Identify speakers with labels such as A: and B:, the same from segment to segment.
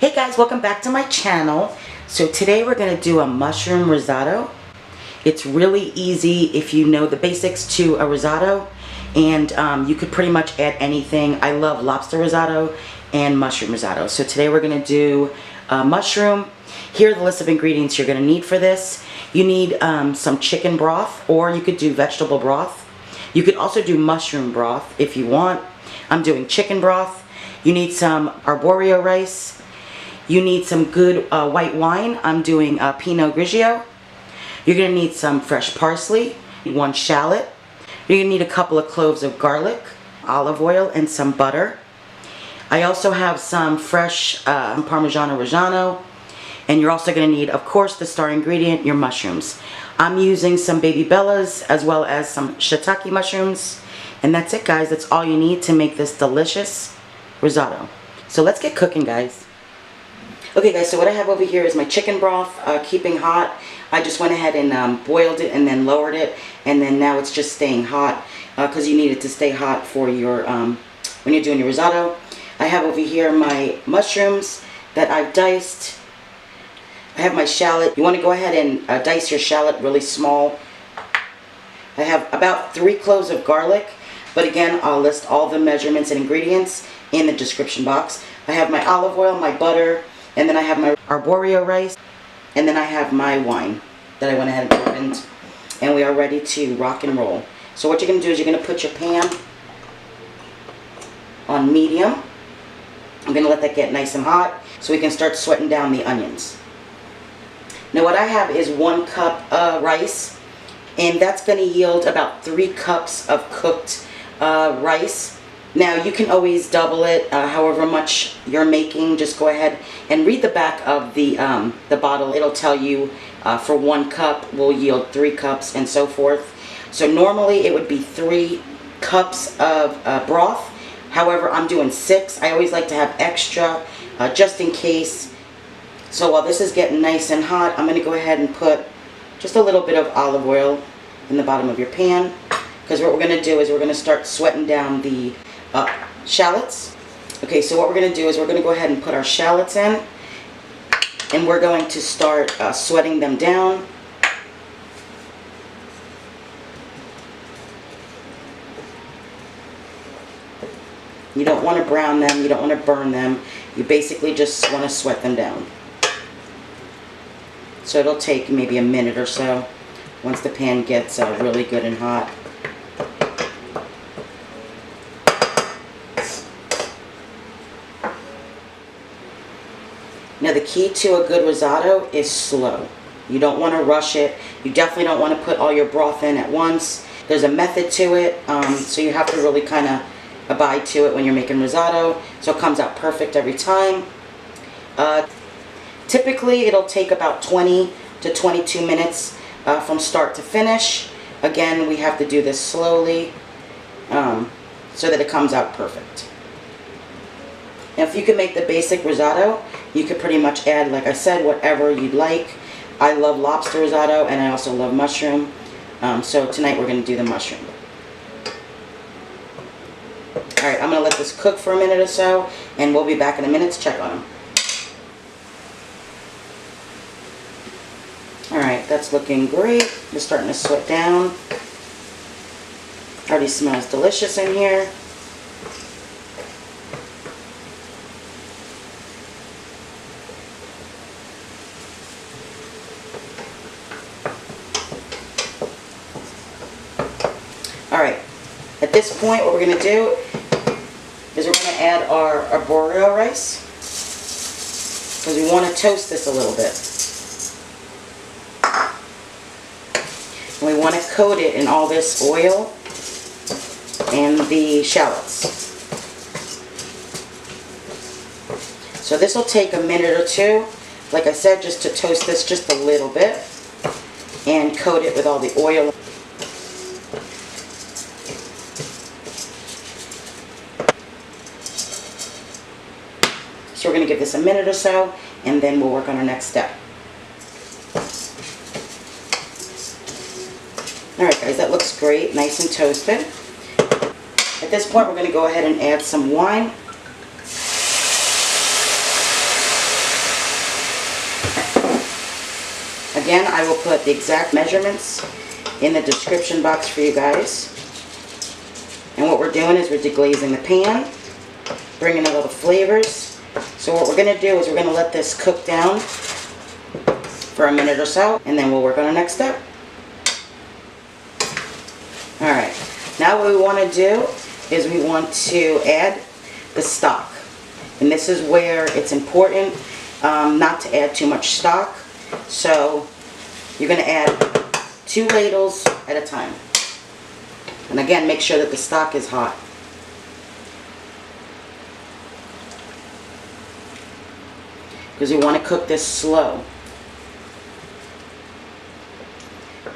A: Hey guys, welcome back to my channel. So today we're going to do a mushroom risotto. It's really easy if you know the basics to a risotto, and you could pretty much add anything. I love lobster risotto and mushroom risotto. So today we're going to do mushroom. Here are the list of ingredients you're going to need for this. You need some chicken broth, or you could do vegetable broth. You could also do mushroom broth if you want. I'm doing chicken broth. You need some Arborio rice. You need some good white wine. I'm doing Pinot Grigio. You're going to need some fresh parsley, 1 shallot. You're going to need a couple of cloves of garlic, olive oil, and some butter. I also have some fresh Parmigiano Reggiano. And you're also going to need, of course, the star ingredient, your mushrooms. I'm using some Baby Bellas as well as some shiitake mushrooms. And that's it, guys. That's all you need to make this delicious risotto. So let's get cooking, guys. Okay guys, so what I have over here is my chicken broth, keeping hot. I just went ahead and boiled it and then lowered it, and then now it's just staying hot because you need it to stay hot for your when you're doing your risotto. I have over here my mushrooms that I've diced. I have my shallot. You want to go ahead and dice your shallot really small. I have about 3 cloves of garlic, but again, I'll list all the measurements and ingredients in the description box. I have my olive oil, my butter, and then I have my Arborio rice, and then I have my wine that I went ahead and opened, and we are ready to rock and roll. So what you're going to do is you're going to put your pan on medium. I'm going to let that get nice and hot so we can start sweating down the onions. Now what I have is 1 cup of rice, and that's going to yield about 3 cups of cooked rice. Now you can always double it however much you're making. Just go ahead and read the back of the bottle. It'll tell you for 1 cup will yield 3 cups and so forth. So normally it would be 3 cups of broth. However, I'm doing 6. I always like to have extra just in case. So while this is getting nice and hot, I'm going to go ahead and put just a little bit of olive oil in the bottom of your pan, because what we're going to do is we're going to start sweating down the shallots. Okay, so what we're going to do is we're going to go ahead and put our shallots in, and we're going to start sweating them down. You don't want to brown them, you don't want to burn them, you basically just want to sweat them down. So it'll take maybe a minute or so once the pan gets really good and hot. Now the key to a good risotto is slow. You don't want to rush it. You definitely don't want to put all your broth in at once. There's a method to it, so you have to really kind of abide to it when you're making risotto, so it comes out perfect every time. Typically it'll take about 20 to 22 minutes from start to finish. Again, we have to do this slowly so that it comes out perfect. Now if you can make the basic risotto, you could pretty much add, like I said, whatever you'd like. I love lobster risotto, and I also love mushroom. So tonight we're going to do the mushroom. Alright, I'm going to let this cook for a minute or so, and we'll be back in a minute to check on them. Alright, that's looking great. We're starting to sweat down. Already smells delicious in here. Alright, at this point what we're going to do is we're going to add our Arborio rice, because we want to toast this a little bit. And we want to coat it in all this oil and the shallots. So this will take a minute or 2, like I said, just to toast this just a little bit and coat it with all the oil. So we're going to give this a minute or so, and then we'll work on our next step. Alright guys, that looks great, nice and toasted. At this point we're going to go ahead and add some wine. Again, I will put the exact measurements in the description box for you guys. And what we're doing is we're deglazing the pan, bringing in all the flavors. So what we're going to do is we're going to let this cook down for a minute or so, and then we'll work on the next step. Alright, now what we want to do is we want to add the stock. And this is where it's important not to add too much stock. So you're going to add 2 ladles at a time. And again, make sure that the stock is hot. Because you want to cook this slow.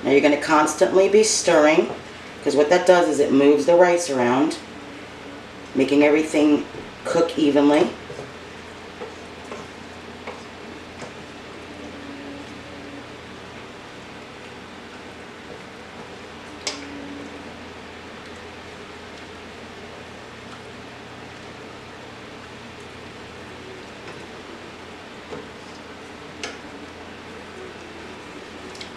A: Now you're going to constantly be stirring, because what that does is it moves the rice around, making everything cook evenly.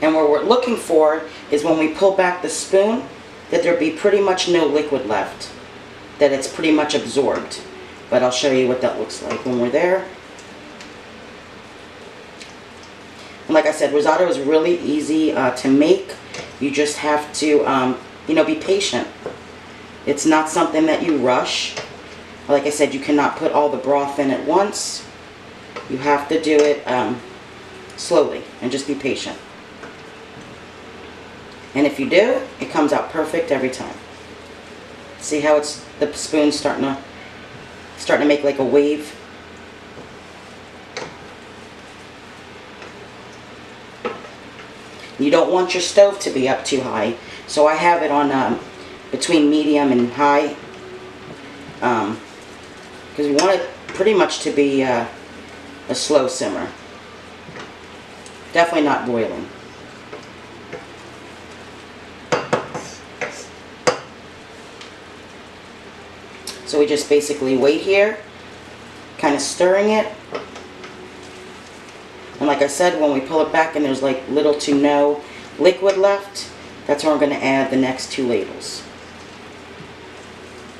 A: And what we're looking for is when we pull back the spoon, that there be pretty much no liquid left, that it's pretty much absorbed. But I'll show you what that looks like when we're there. And like I said, risotto is really easy to make. You just have to, be patient. It's not something that you rush. Like I said, you cannot put all the broth in at once. You have to do it slowly and just be patient. And if you do, it comes out perfect every time. See how it's the spoon's starting to make like a wave. You don't want your stove to be up too high, so I have it on between medium and high, because we want it pretty much to be a slow simmer. Definitely not boiling. So we just basically wait here, kind of stirring it. And like I said, when we pull it back and there's like little to no liquid left, that's when we're going to add the next 2 ladles.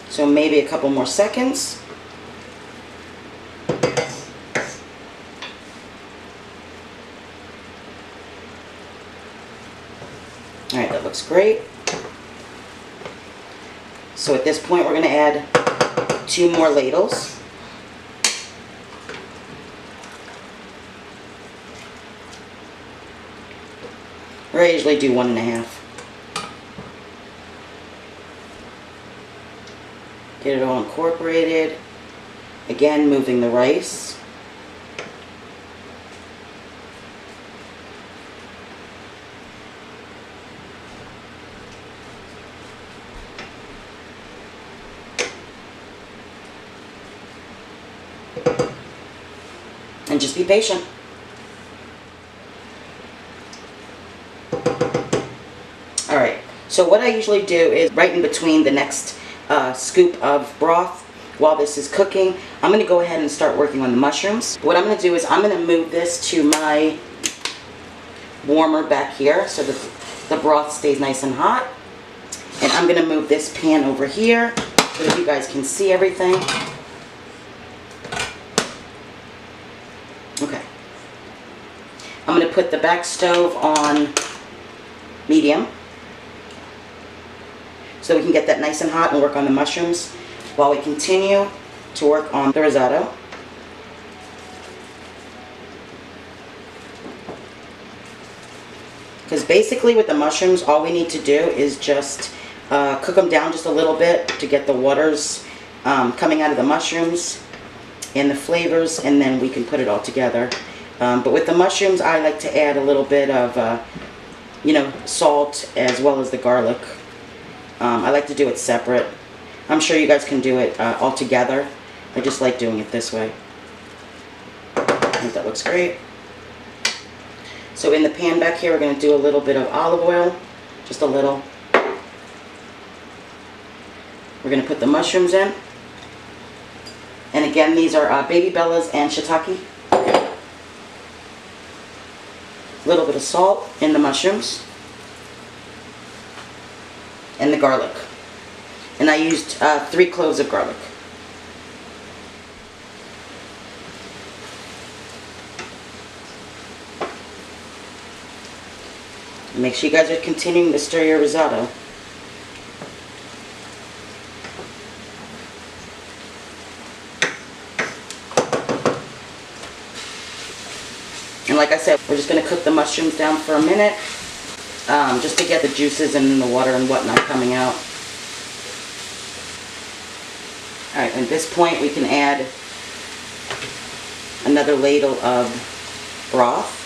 A: So maybe a couple more seconds. Alright, that looks great. So at this point we're going to add 2 more ladles. Or I usually do 1.5. Get it all incorporated. Again, moving the rice. And just be patient. Alright, so what I usually do is right in between the next scoop of broth, while this is cooking, I'm going to go ahead and start working on the mushrooms. What I'm going to do is I'm going to move this to my warmer back here so that the broth stays nice and hot. And I'm going to move this pan over here so that you guys can see everything. Okay. I'm going to put the back stove on medium so we can get that nice and hot and work on the mushrooms while we continue to work on the risotto. Because basically with the mushrooms, all we need to do is just cook them down just a little bit to get the waters coming out of the mushrooms and the flavors, and then we can put it all together. But with the mushrooms, I like to add a little bit of, salt as well as the garlic. I like to do it separate. I'm sure you guys can do it all together. I just like doing it this way. I think that looks great. So in the pan back here, we're going to do a little bit of olive oil, just a little. We're going to put the mushrooms in. And again, these are Baby Bella's and Shiitake. a little bit of salt in the mushrooms and the garlic. And I used 3 cloves of garlic. Make sure you guys are continuing to stir your risotto. And like I said, we're just going to cook the mushrooms down for a minute, just to get the juices and the water and whatnot coming out. Alright, at this point we can add another ladle of broth.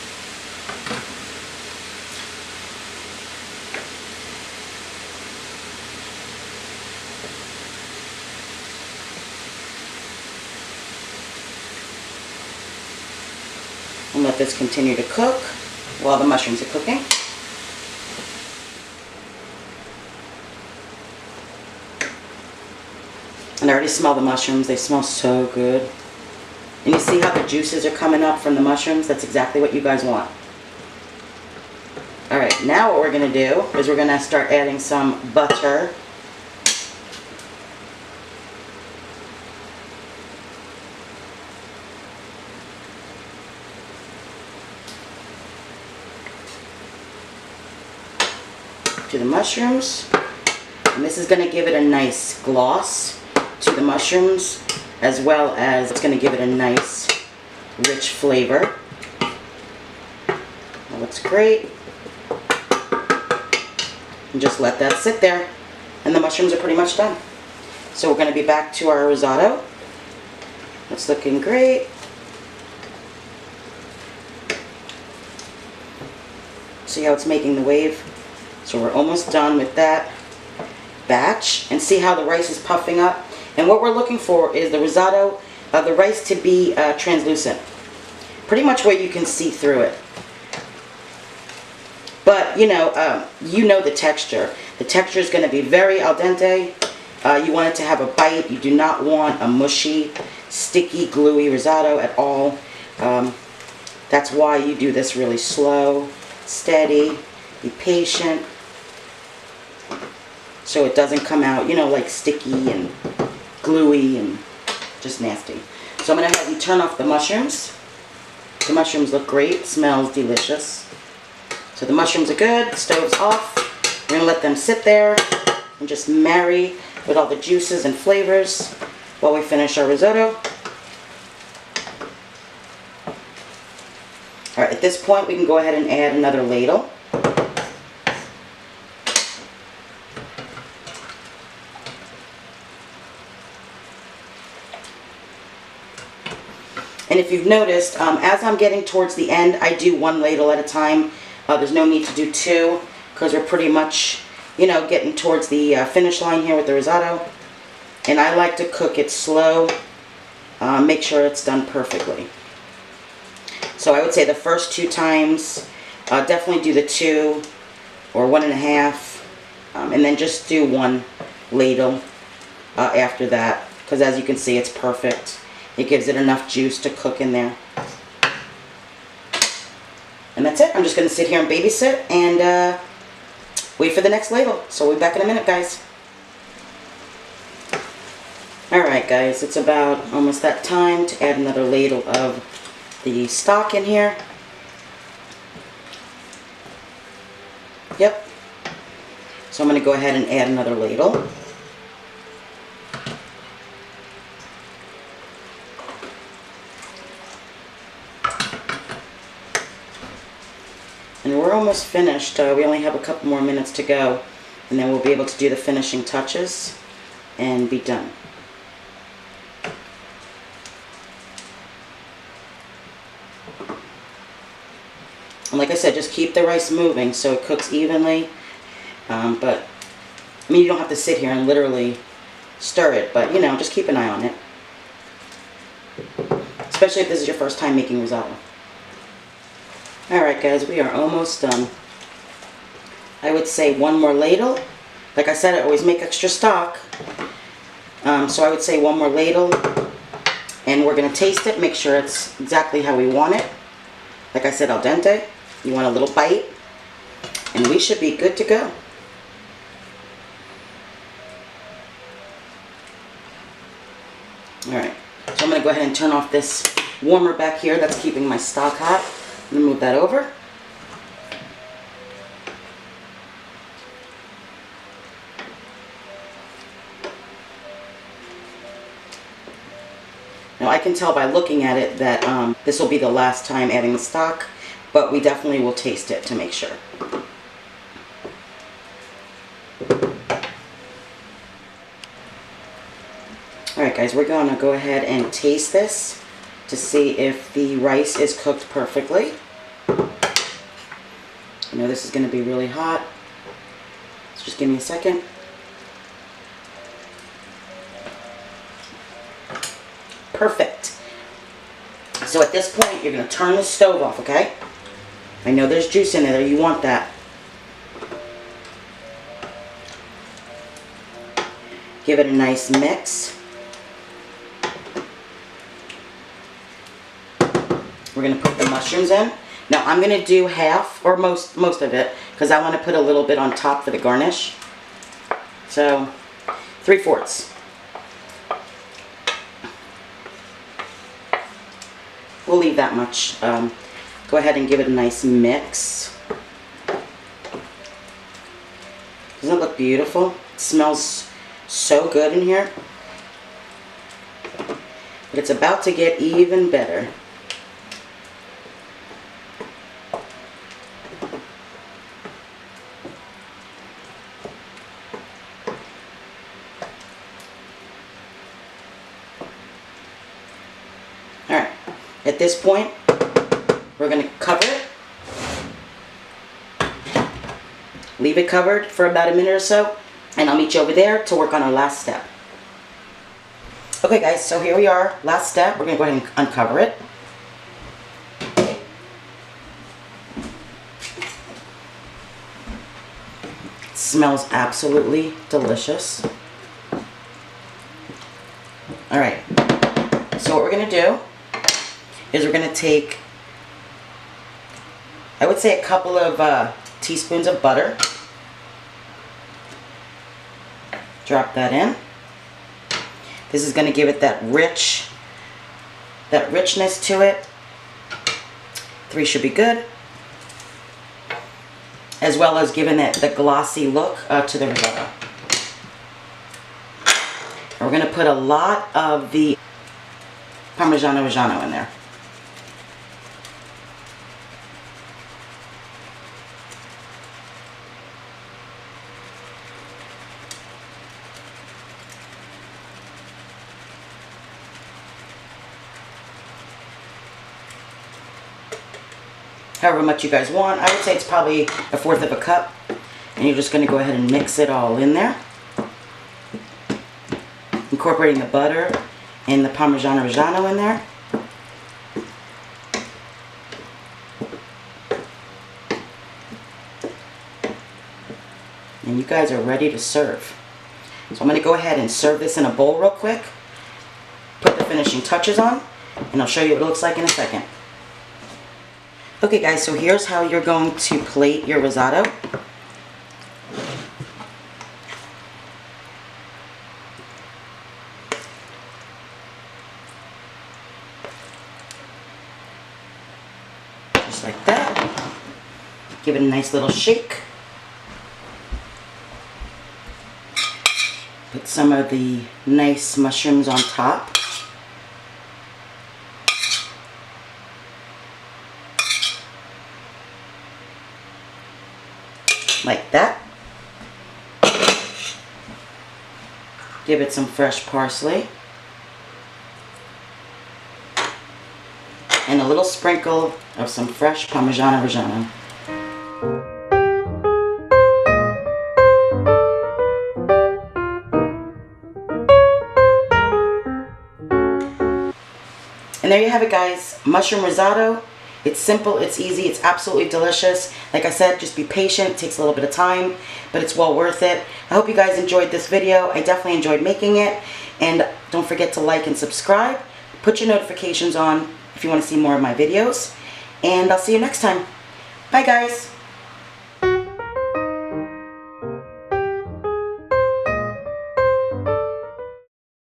A: And let this continue to cook while the mushrooms are cooking. And I already smell the mushrooms. They smell so good. And you see how the juices are coming up from the mushrooms? That's exactly what you guys want. Alright, now what we're going to do is we're going to start adding some butter. To the mushrooms, and this is going to give it a nice gloss to the mushrooms, as well as it's going to give it a nice rich flavor. That looks great. And just let that sit there, and the mushrooms are pretty much done. So we're going to be back to our risotto. It's looking great. See how it's making the wave? So we're almost done with that batch, and see how the rice is puffing up. And what we're looking for is the risotto, the rice to be translucent, pretty much where you can see through it. But you know the texture. The texture is going to be very al dente. You want it to have a bite. You do not want a mushy, sticky, gluey risotto at all. That's why you do this really slow, steady. Be patient, so it doesn't come out, like sticky and gluey and just nasty. So I'm going to have you turn off the mushrooms. The mushrooms look great, smells delicious. So the mushrooms are good, the stove's off. We're going to let them sit there and just marry with all the juices and flavors while we finish our risotto. Alright, at this point we can go ahead and add another ladle. And if you've noticed, as I'm getting towards the end, I do 1 ladle at a time. There's no need to do 2, because we're pretty much, getting towards the finish line here with the risotto. And I like to cook it slow, make sure it's done perfectly. So I would say the first 2 times, definitely do the 2 or 1.5, and then just do 1 ladle after that, because as you can see, it's perfect. It gives it enough juice to cook in there. And that's it. I'm just going to sit here and babysit and wait for the next ladle. So we'll be back in a minute, guys. Alright, guys. It's about almost that time to add another ladle of the stock in here. Yep. So I'm going to go ahead and add another ladle. And we're almost finished. We only have a couple more minutes to go, and then we'll be able to do the finishing touches and be done. And like I said, just keep the rice moving so it cooks evenly. But I mean, you don't have to sit here and literally stir it, but just keep an eye on it. Especially if this is your first time making risotto. Alright guys, we are almost done. I would say 1 more ladle. Like I said, I always make extra stock. So I would say 1 more ladle. And we're going to taste it, make sure it's exactly how we want it. Like I said, al dente. You want a little bite, and we should be good to go. Alright, so I'm going to go ahead and turn off this warmer back here that's keeping my stock hot. I'm going to move that over. Now I can tell by looking at it that this will be the last time adding the stock, but we definitely will taste it to make sure. Alright guys, we're going to go ahead and taste this to see if the rice is cooked perfectly. I know this is going to be really hot, so just give me a second. Perfect. So at this point, you're going to turn the stove off, okay? I know there's juice in there. You want that. Give it a nice mix. We're going to put the mushrooms in. Now I'm going to do half or most of it because I want to put a little bit on top for the garnish. So 3/4. We'll leave that much. Go ahead and give it a nice mix. Doesn't it look beautiful? It smells so good in here. But it's about to get even better. Alright, at this point, we're going to cover it. Leave it covered for about a minute or so, and I'll meet you over there to work on our last step. Okay guys, so here we are, last step. We're going to go ahead and uncover it. It smells absolutely delicious. Alright, so what we're going to do is we're going to take, I would say, a couple of teaspoons of butter. Drop that in. This is going to give it that richness to it. 3 should be good. As well as giving it the glossy look to the risotto. We're going to put a lot of the Parmigiano Reggiano in there. However much you guys want. I would say it's probably 1/4 of a cup. And you're just going to go ahead and mix it all in there. Incorporating the butter and the Parmigiano Reggiano in there. And you guys are ready to serve. So I'm going to go ahead and serve this in a bowl real quick. Put the finishing touches on. And I'll show you what it looks like in a second. Okay guys, so here's how you're going to plate your risotto. Just like that. Give it a nice little shake. Put some of the nice mushrooms on top. Like that. Give it some fresh parsley. And a little sprinkle of some fresh Parmigiano Reggiano. And there you have it guys, mushroom risotto. It's simple, it's easy, it's absolutely delicious. Like I said, just be patient, it takes a little bit of time, but it's well worth it. I hope you guys enjoyed this video. I definitely enjoyed making it. And don't forget to like and subscribe. Put your notifications on if you want to see more of my videos. And I'll see you next time. Bye. Bye guys.